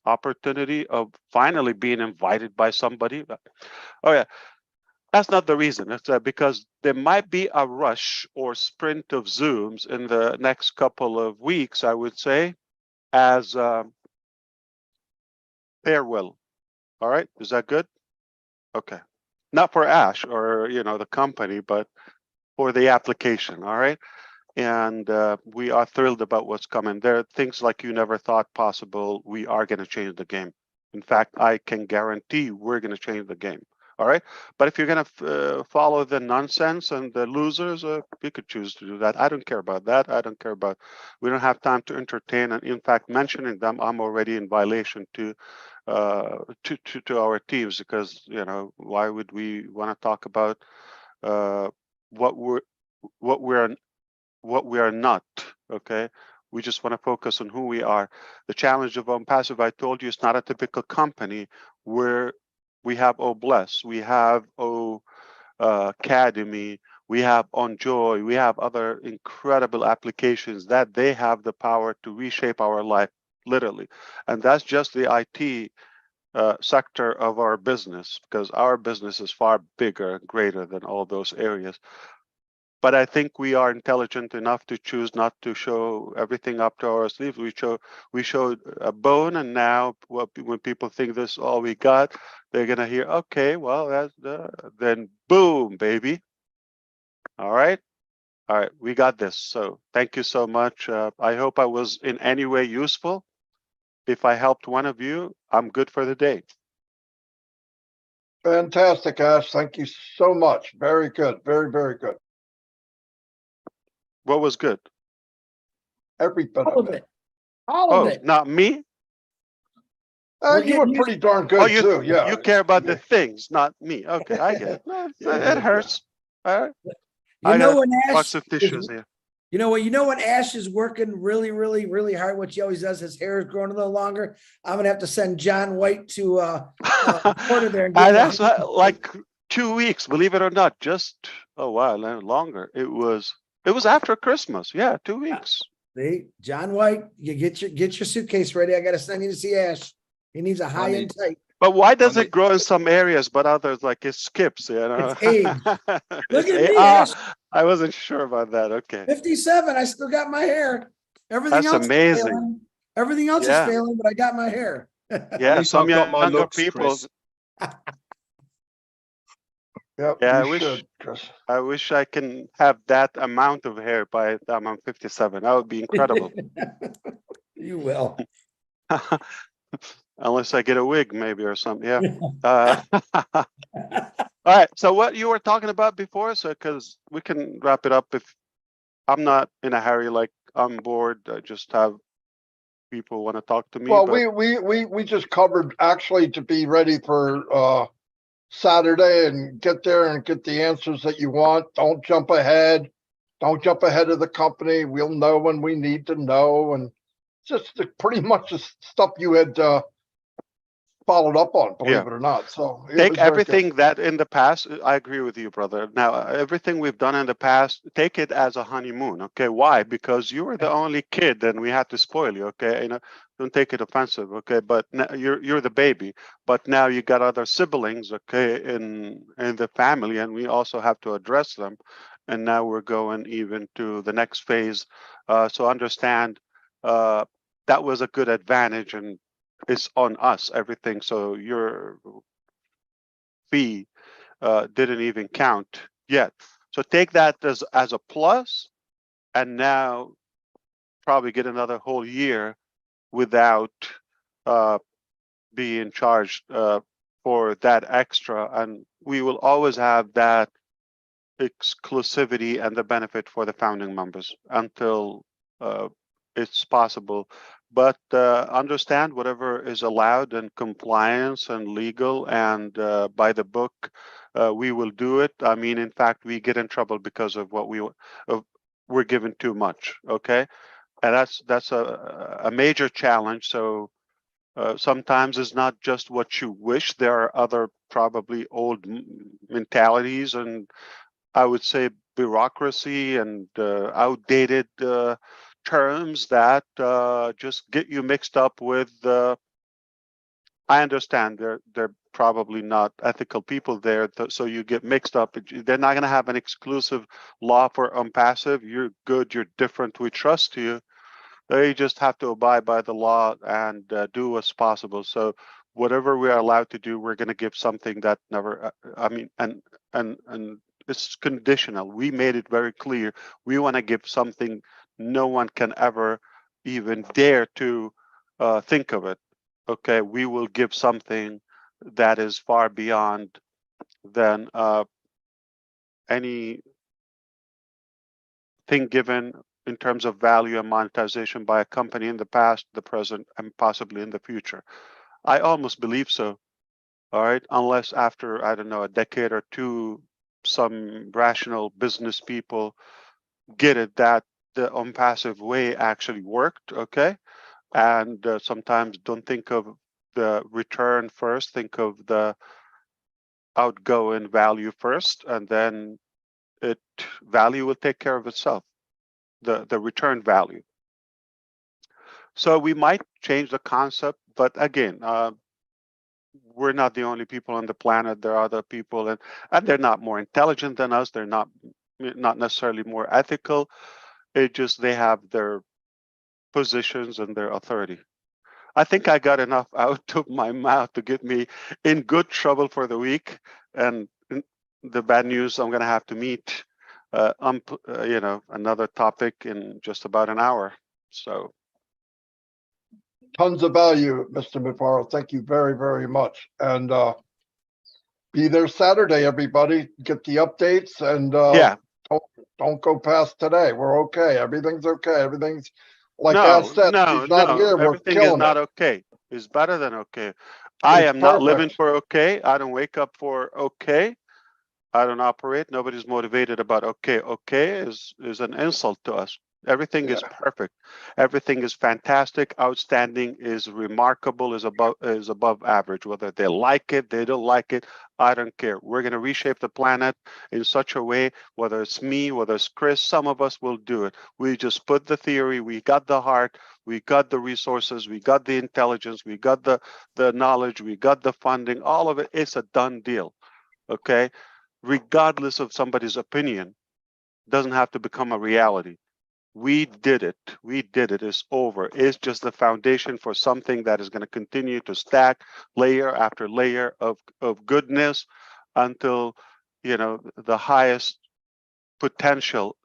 opportunity of finally being invited by somebody. Oh yeah, that's not the reason. It's because there might be a rush or sprint of Zooms in the next couple of weeks, I would say, as farewell. All right, is that good? Okay, not for Ash or the company, but for the application. All right, and we are thrilled about what's coming. There are things like you never thought possible. We are going to change the game. In fact, I can guarantee we're going to change the game. All right. But if you're going to follow the nonsense and the losers, you could choose to do that. I don't care about that. I don't care about, we don't have time to entertain. And in fact, mentioning them, I'm already in violation to our teams, because, you know, why would we want to talk about what we're, what we're, what we are not? Okay. We just want to focus on who we are. The challenge of Passive, I told you, it's not a typical company where we have Bless, we have Academy, we have Enjoy, we have other incredible applications that they have the power to reshape our life, literally. And that's just the IT sector of our business, because our business is far bigger and greater than all those areas. But I think we are intelligent enough to choose not to show everything up to our sleeves. We showed a bone, and now when people think this is all we got, they're gonna hear, okay, well, that's then boom, baby. All right, we got this. So thank you so much. I hope I was in any way useful. If I helped one of you, I'm good for the day. Fantastic, Ash. Thank you so much. Very good. Very, very good. What was good? Every bit All of of it. it. All of Oh, it. not me? We're You were getting pretty darn Oh, good too. Yeah. you care about the things, not me. Okay, I get it. No, Yeah, it hurts. All right. You I know got when Ash box of is, tissues here. you know when Ash is working really, really, really hard, what he always does, his hair is growing a little longer. I'm gonna have to send John White to Florida there and give him That's a like 2 weeks, believe it or not. Just no, longer. It was after Christmas. Yeah, 2 weeks. See, John White, you get your suitcase ready. I gotta send you to see Ash. He needs a high end type. But why does Funny. it grow in some areas, but others like it skips? You know, It's age. Look It's at me, Ash. I wasn't sure about that. Okay, 57. I still got my hair. Everything that's else is amazing. failing. Everything else is Yeah, failing, but I got my hair. At yeah. least Some I've got my younger looks, people. Chris. Yep, Yeah, you should, Chris. I wish I can have that amount of hair by the time I'm 57. That would be incredible. You will. Unless I get a wig, maybe, or something. Yeah. All right. So what you were talking about before, so because we can wrap it up. If I'm not in a hurry, like I'm bored, I just have people want to talk to me. Well, But we just covered actually to be ready for Saturday and get there and get the answers that you want. Don't jump ahead. Don't jump ahead of the company. We'll know when we need to know, and just pretty much the stuff you had followed up on, believe yeah. it or not. So it Take was very good. everything that in the past, I agree with you, brother. Now, everything we've done in the past, take it as a honeymoon. Okay. Why? Because you were the only kid and we had to spoil you. Okay. You know, don't take it offensive. Okay. But now you're the baby, but now you got other siblings. Okay. In the family, and we also have to address them. And now we're going even to the next phase. So understand that was a good advantage, and it's on us, everything. So your fee didn't even count yet. So take that as a plus, and now probably get another whole year without uh, being charged for that extra. And we will always have that exclusivity and the benefit for the founding members until it's possible. But understand whatever is allowed in compliance and legal and by the book, we will do it. I mean, in fact, we get in trouble because of what we're given too much. Okay, and that's a major challenge. So sometimes it's not just what you wish. There are other probably old mentalities and I would say bureaucracy and outdated terms that just get you mixed up with. I understand they're probably not ethical people there, so you get mixed up. They're not going to have an exclusive law for unpassive. You're good. You're different. We trust you. They just have to abide by the law and do what's possible. So whatever we are allowed to do, we're going to give something that never. I mean, and it's conditional. We made it very clear. We want to give something no one can ever even dare to think of it. Okay, we will give something that is far beyond than any thing given in terms of value and monetization by a company in the past, the present, and possibly in the future. I almost believe so. All right, unless after, I don't know, a decade or two, some rational business people get it that the unpassive way actually worked, okay? And sometimes don't think of the return first, think of the outgoing value first, and then value will take care of itself, the return value. So we might change the concept, but again, we're not the only people on the planet. There are other people, and they're not more intelligent than us. They're not necessarily more ethical. It just they have their positions and their authority. I think I got enough out of my mouth to get me in good trouble for the week. And the bad news, I'm going to have to meet, another topic in just about an hour. So. Tons of value, Mr. Mufareh. Thank you very, very much. And be there Saturday, everybody. Get the updates and Yeah. Don't go past today. We're okay. Everything's okay. Everything's like No, Ash said. no, He's not no. here. We're Everything is killing not it. okay. It's better than okay. I It's am not living perfect. for okay. I don't wake up for okay. I don't operate. Nobody's motivated about okay. Okay is an insult to us. Everything is perfect. Everything is fantastic, outstanding, is remarkable, is above average. Whether they like it, they don't like it, I don't care. We're going to reshape the planet in such a way, whether it's me, whether it's Chris, some of us will do it. We just put the theory, we got the heart, we got the resources, we got the intelligence, we got the knowledge, we got the funding, all of it. It's a done deal, okay? Regardless of somebody's opinion, doesn't have to become a reality. We did it. We did it. It's over. It's just the foundation for something that is going to continue to stack layer after layer of goodness until, the highest potential,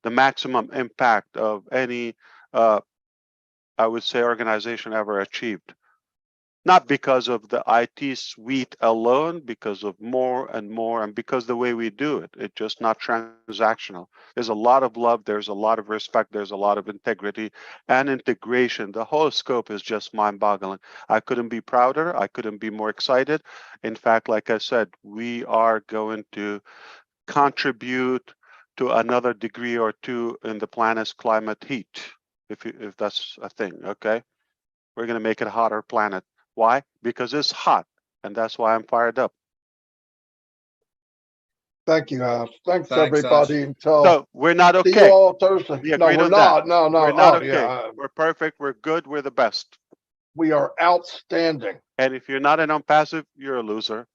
the maximum impact of any, I would say, organization ever achieved. Not because of the IT suite alone, because of more and more, and because the way we do it. It's just not transactional. There's a lot of love, there's a lot of respect, there's a lot of integrity and integration. The whole scope is just mind-boggling. I couldn't be prouder. I couldn't be more excited. In fact, like I said, we are going to contribute to another degree or two in the planet's climate heat, if that's a thing, okay? We're going to make it a hotter planet. Why? Because it's hot, and that's why I'm fired up. Thank you, Ash. Thanks, Thanks, everybody. Ash. Until So we're not see you okay. all Thursday. We No, agreed we're on that. not. No, no. We're not Oh, okay. yeah. We're perfect. We're good. We're the best. We are outstanding. And if you're not an unpassive, you're a loser.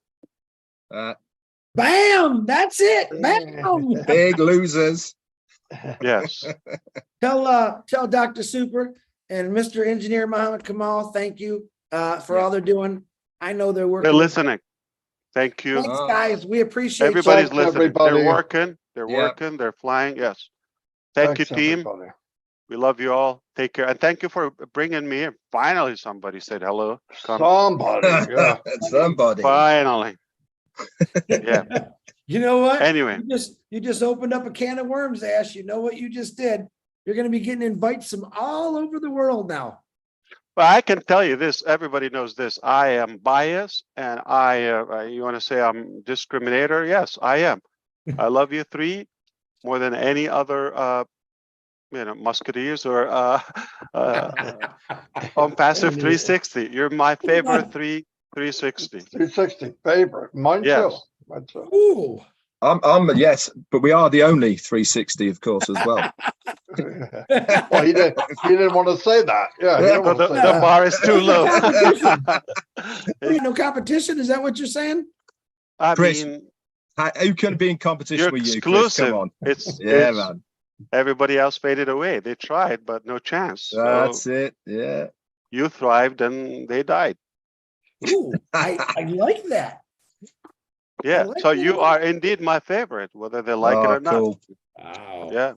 Bam! That's it. Bam! Big losers. Yes. Tell Dr. Super and Mr. Engineer Muhammad Kamal, thank you for all they're doing. I know they're working. They're listening. Thank you. Thanks, guys. We appreciate Everybody's Thanks, listening. everybody. They're working. They're Yeah. working. They're flying. Yes. Thank Thanks, you, team. everybody. We love you all. Take care. And thank you for bringing me in. Finally, somebody said hello. Somebody, yeah. Somebody. Finally. Yeah. You know what? Anyway. You just opened up a can of worms, Ash. You know what you just did? You're going to be getting invites from all over the world now. Well, I can tell you this. Everybody knows this. I am biased, and you want to say I'm discriminator? Yes, I am. I love you three more than any other, musketeers or on passive 360. You're my favorite 360. 360 favorite. Mine too. Yes. Mine too. Ooh. I'm yes, but we are the only 360, of course, as well. Well, he didn't want to say that. Yeah, he didn't want to say The that. bar is too low. Ain't no competition. Is that what you're saying? I Chris, mean, who can be in competition you're with you, Chris? exclusive. Come on. It's Man. everybody else faded away. They tried, but no chance. So That's it. Yeah. you thrived and they died. Ooh, I like that. Yeah. like So that. you are indeed my favorite, whether they like it or not. Cool. Wow. Yeah.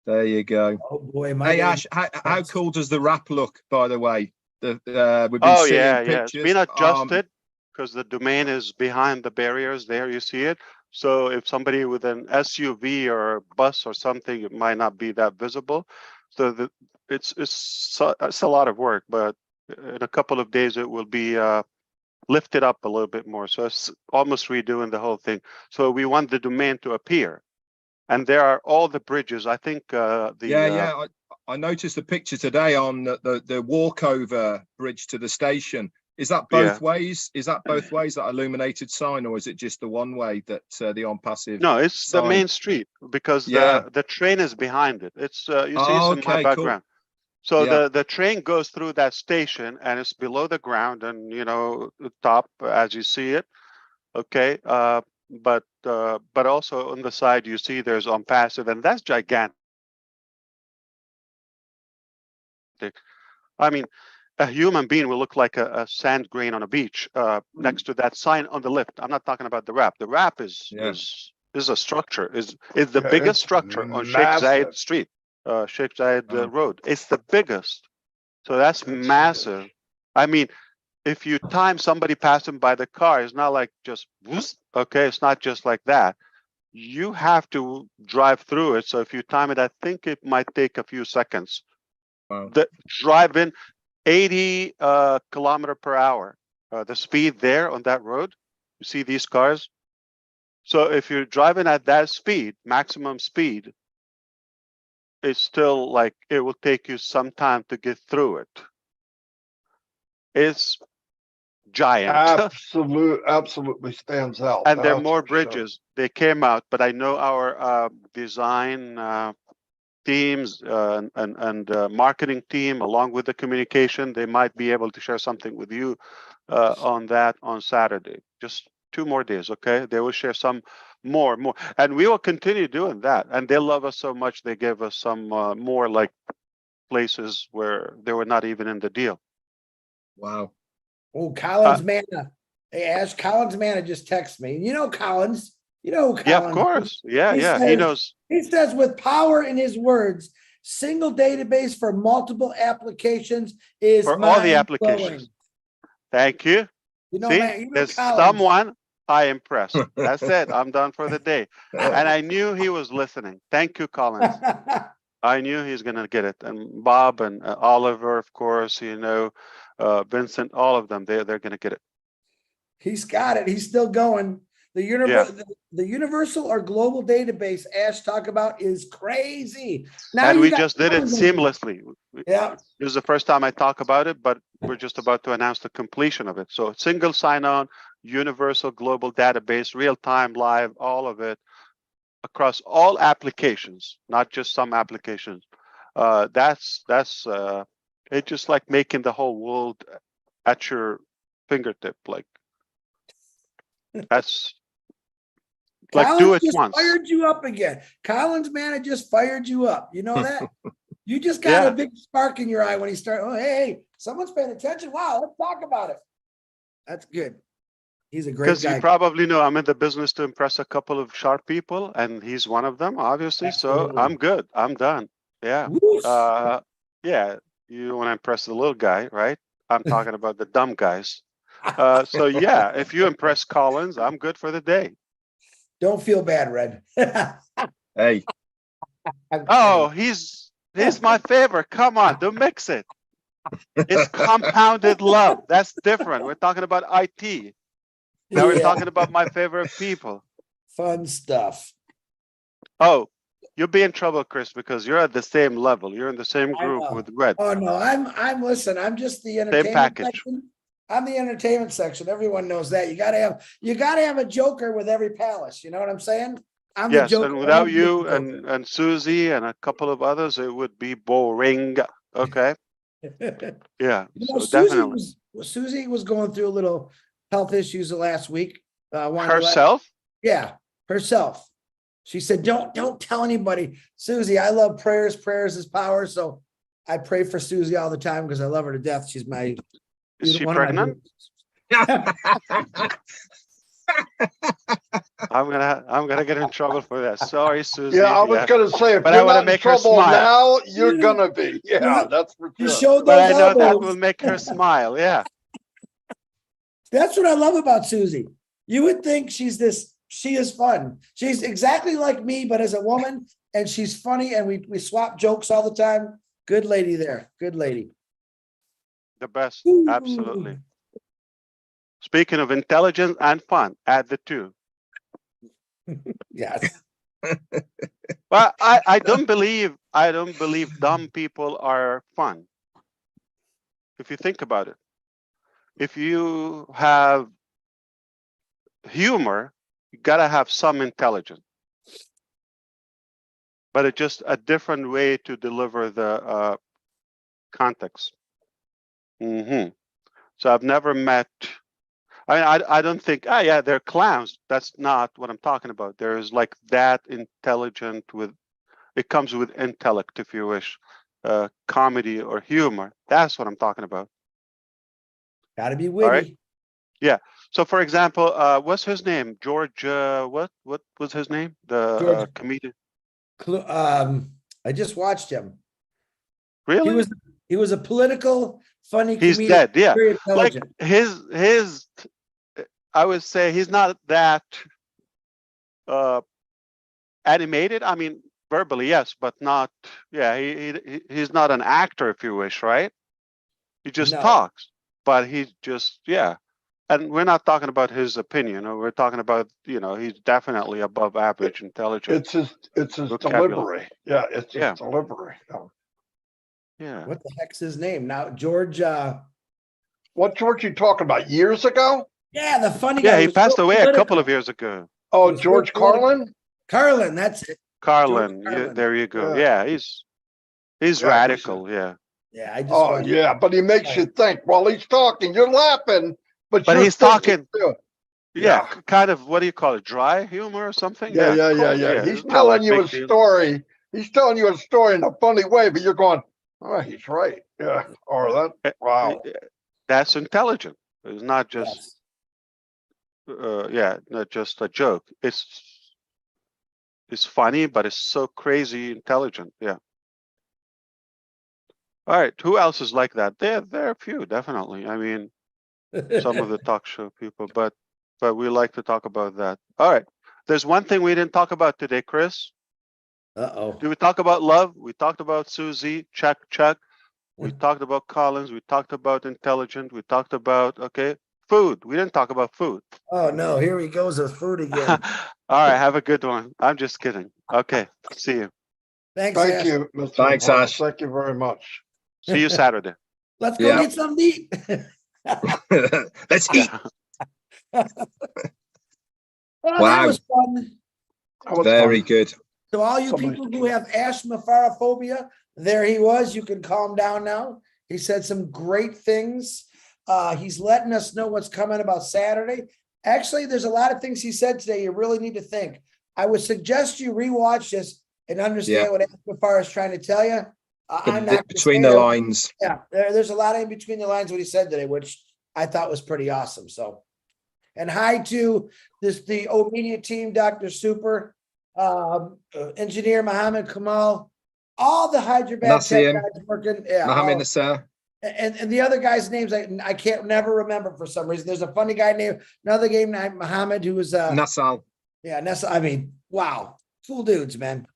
There you go. Oh boy, Hey Ash, how cool does the wrap look, by the way? We've been Oh seeing yeah, yeah. pictures. It's been adjusted because the domain is behind the barriers there. You see it. So if somebody with an SUV or a bus or something, it might not be that visible. So it's a lot of work, but in a couple of days it will be lifted up a little bit more. So it's almost redoing the whole thing. So we want the domain to appear, and there are all the bridges. I think I noticed the picture today on the walkover bridge to the station. Is that both ways? Is that both ways, that illuminated sign, or is it just the one way that the on passive? No, it's sign? the main street, because the train is behind it. It's you see it's in my background. Cool. So the train goes through that station, and it's below the ground, and the top as you see it. Okay, but also on the side you see there's on passive, and that's gigantic. I mean, a human being will look like a sand grain on a beach next to that sign on the lift. I'm not talking about the wrap. The wrap is a structure. Is the biggest structure on Sheikh Zayed Street, Sheikh Zayed Road. It's the biggest. So that's massive. Huge. I mean, if you time somebody passing by the car, it's not like just whoosh, okay. It's not just like that. You have to drive through it. So if you time it, I think it might take a few seconds. Wow. The driving 80 kilometer per hour, the speed there on that road. You see these cars. So if you're driving at that speed, maximum speed, it's still like it will take you some time to get through it. It's giant. Absolutely stands out. And there are more bridges. Sure. They came out, but I know our design teams and marketing team, along with the communication, they might be able to share something with you on that on Saturday. Just 2 more days, okay? They will share some more, and we will continue doing that. And they love us so much, they gave us some more like places where they were not even in the deal. Wow. Oh, Collins Manna. Hey, Ash, Collins Manna just texted me. You know Collins. You know Collins. Yeah, of course. Yeah, he knows. He says, with power in his words, single database for multiple applications is for all the applications. Thank you. You know, see, man, there's Collins. Someone I impressed. That's it. I'm done for the day. And I knew he was listening. Thank you, Collins. I knew he's going to get it. And Bob and Oliver, of course, Vincent, all of them, they're going to get it. He's got it. He's still going. The universal or global database Ash talk about is crazy. Now and we just did it seamlessly. Yeah. This is the first time I talk about it, but we're just about to announce the completion of it. So single sign-on, universal global database, real-time, live, all of it across all applications, not just some applications. That's it's just like making the whole world at your fingertip. Like that's like Collins do it just once. Fired you up again. Collins, man, it just fired you up. You know that? You just got a big spark in your eye when he started. Oh, hey, someone's paying attention. Wow, let's talk about it. That's good. He's a great guy. Because you probably know I'm in the business to impress a couple of sharp people, and he's one of them, obviously. Absolutely. So I'm good. I'm done. Yeah. Yeah. You want to impress the little guy, right? I'm talking about the dumb guys. So yeah, if you impress Collins, I'm good for the day. Don't feel bad, Red. Hey. Oh, he's my favorite. Come on, don't mix it. It's compounded love. That's different. We're talking about IT. Now we're talking about my favorite people. Fun stuff. Oh, you'll be in trouble, Chris, because you're at the same level. You're in the same group with Red. Oh no, listen, I'm just the entertainment section. I'm the entertainment section. Everyone knows that. You gotta have a joker with every palace. You know what I'm saying? I'm the joker. And without you and Susie and a couple of others, it would be boring. Okay. Yeah. So definitely. Susie was going through a little health issues the last week. Herself? Herself. She said, don't tell anybody. Susie, I love prayers. Prayers is power. So I pray for Susie all the time because I love her to death. She's my. Is she pregnant? I'm gonna get in trouble for that. Sorry, Susie. Yeah, I was gonna say, but I want to make her smile. Now you're gonna be. Yeah, that's for sure. You showed but I know that will make her smile. Yeah. That's what I love about Susie. You would think she is fun. She's exactly like me, but as a woman, and she's funny, and we swap jokes all the time. Good lady there. Good lady. The best, Ooh. absolutely. Speaking of intelligence and fun, add the two. Yes. But I don't believe dumb people are fun. If you think about it, if you have humor, you gotta have some intelligence, but it's just a different way to deliver the context. So I've never met. I don't think. Ah, yeah, they're clowns. That's not what I'm talking about. There's like that intelligent with. It comes with intellect, if you wish, comedy or humor. That's what I'm talking about. Got to be All right. witty. Yeah. So, for example, what's his name? George. What was his name? The George. comedian. I just watched him. Really? He was a political, funny He's comedian. dead. Yeah. Very Like intelligent. his. I would say he's not that animated. I mean, verbally, yes, but not. Yeah, he's not an actor, if you wish, right? He just No. talks, but he just And we're not talking about his opinion. We're talking about he's definitely above average intelligence. It's his vocabulary. delivery. Yeah, it's his delivery. Yeah. What the heck's his name now? George. What George you talking about? Years ago? Yeah, the funny guy. Yeah, he was passed so away a political. couple of years ago. Oh, was George real political. Carlin? Carlin, that's it. Carlin. George Carlin. There you go. Yeah. Yeah, he's radical. Yeah. Yeah, I just. Oh, yeah, but he makes you think while he's talking. You're laughing, but you're he's talking. too. Yeah, kind of. What do you call it? Dry humor or something? Yeah. He's telling you a story. He's telling you a story in a funny way, but you're going, "Oh, he's right." Yeah. Or that. Wow. That's intelligent. It's not just. Yes. Not just a joke. It's funny, but it's so crazy intelligent. Yeah. All right. Who else is like that? There are a few, definitely. I mean, some of the talk show people, but we like to talk about that. All right. There's one thing we didn't talk about today, Chris. Uh-oh. Did we talk about love? We talked about Susie. Check. We talked about Collins. We talked about intelligent. We talked about food. We didn't talk about food. Oh no, here he goes with food again. All right, have a good one. I'm just kidding. Okay, see you. Thanks, Thank Ash. you, Mr. Thanks, Mufareh. Ash. Thank you very much. See you Saturday. Let's go get something to eat. Let's eat. Well, that was fun. Very good. So all you people who have Ash Mufareh phobia, there he was. You can calm down now. He said some great things. He's letting us know what's coming about Saturday. Actually, there's a lot of things he said today you really need to think. I would suggest you rewatch this and understand what Ash Mufareh is trying to tell you. I'm not between the lines. Yeah, there's a lot in between the lines what he said today, which I thought was pretty awesome. So, and hi to the O Media team, Dr. Super, engineer Mohammed Kamal, all the Hyderabad tech guys working. Yeah, Mohammed Nasser. And the other guy's names I can't never remember for some reason. There's a funny guy named another game named Mohammed who was Nassal. Yeah, Nassal. I mean, wow, cool dudes, man.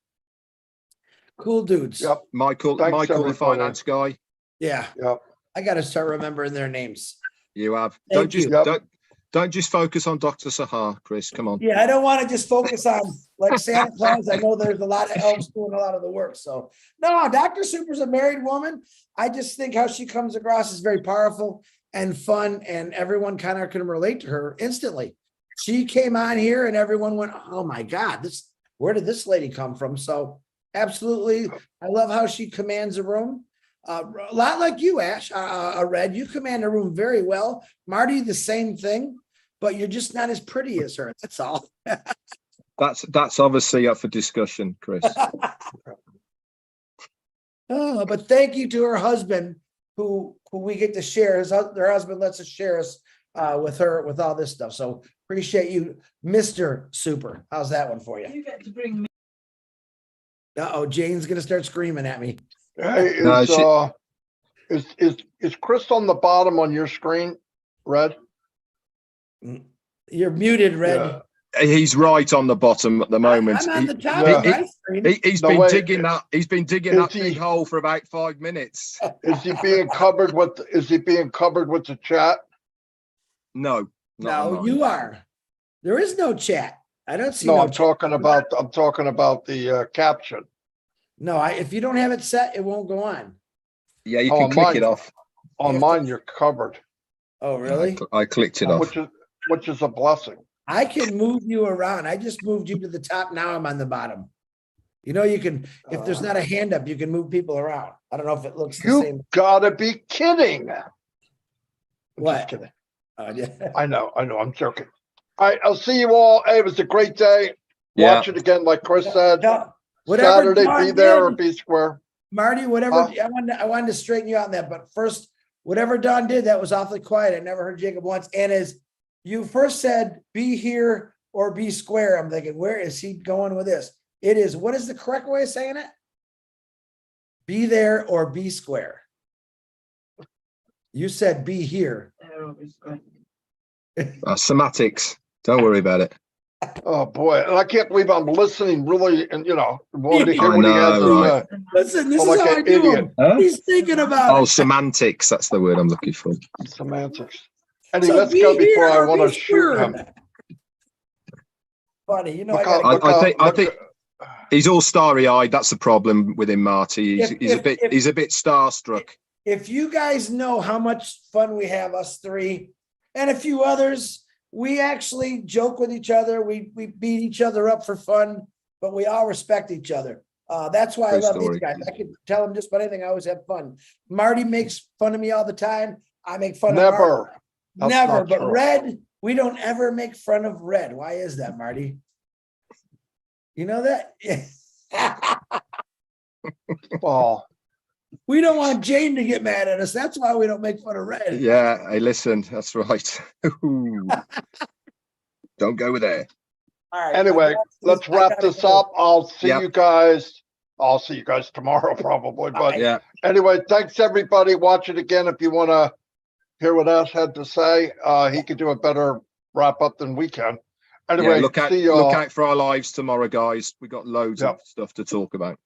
Cool dudes. Yep. Michael, the finance guy. Yeah. Yep. I got to start remembering their names. You have. Thank you. Don't just focus on Dr. Sahar, Chris. Come on. Yeah, I don't want to just focus on like Santa Claus. I know there's a lot of elves doing a lot of the work. So no, Dr. Super's a married woman. I just think how she comes across is very powerful and fun, and everyone kind of can relate to her instantly. She came on here and everyone went, "Oh my God, where did this lady come from?" So absolutely, I love how she commands a room. A lot like you, Ash. Red, you command a room very well. Marty, the same thing, but you're just not as pretty as her. That's all. That's obviously up for discussion, Chris. But thank you to her husband, who we get to share. Their husband lets us share us with her with all this stuff. So appreciate you, Mr. Super. How's that one for you? You get to bring me. Uh-oh, Jane's gonna start screaming at me. Hey, is Chris on the bottom on your screen, Red? You're muted, Red. Yeah. He's right on the bottom at the moment. I'm on the top Yeah. of my screen. He's No, been wait. digging that. He's been digging Is that he- big hole for about 5 minutes. Is he being covered with, is he being covered with the chat? No, not on No, mine. you are. There is no chat. I don't see No, no I'm chat. talking about the caption. No, if you don't have it set, it won't go on. Yeah, you Oh, can click mine. it off. You On have to- mine, you're covered, Oh, really? I clicked it off. which is a blessing. I can move you around. I just moved you to the top. Now I'm on the bottom. You know, you can, if there's not a hand up, you can move people around. I don't know if it looks the You same. gotta be kidding. I'm What? just kidding. Yeah. I know, I'm joking. All right, I'll see you all. Hey, it was a great day. Yeah. Watch it again, like Chris said. No, whatever Saturday, Dawn be there or did, be square. Marty, whatever, Huh? I wanted to straighten you out on that, but first, whatever Don did, that was awfully quiet. I never heard Jacob once. And as you first said, be here or be square, I'm thinking, where is he going with this? It is, what is the correct way of saying it? Be there or be square. You said be here. Semantics. Don't worry about it. Oh, boy. And I can't believe I'm listening really, and wanting to hear I what he has know, to right. say. Listen, this Oh, is like how I an do idiot. him. Huh? He's thinking about Oh, it. semantics. That's the word I'm looking for. Semantics. Anyway, So let's be go before here I or want to be shoot square. him. Funny, you know, Look I how- gotta look I how- think- I look- think- He's all starry-eyed. That's the problem with him, Marty. He's If- a bit starstruck. if you guys know how much fun we have, us three and a few others, we actually joke with each other. We beat each other up for fun, but we all respect each other. That's why I True love story. these guys. I can tell them just about anything. I always have fun. Marty makes fun of me all the time. I make fun of Marty. Never. That's Never. not But true. Red, we don't ever make fun of Red. Why is that, Marty? You know that? Well, We don't want Jane to get mad at us. That's why we don't make fun of Red. Yeah, hey, listen, that's right. Don't go there. All right. anyway, let's wrap this up. I'll see Yep. you guys. I'll see you guys tomorrow probably, but Yeah, anyway, thanks everybody. Watch it again if you want to hear what Ash had to say. He could do a better wrap up than we can. Anyway, look see y'all. out for our lives tomorrow, guys. We got loads Yep. of stuff to talk about.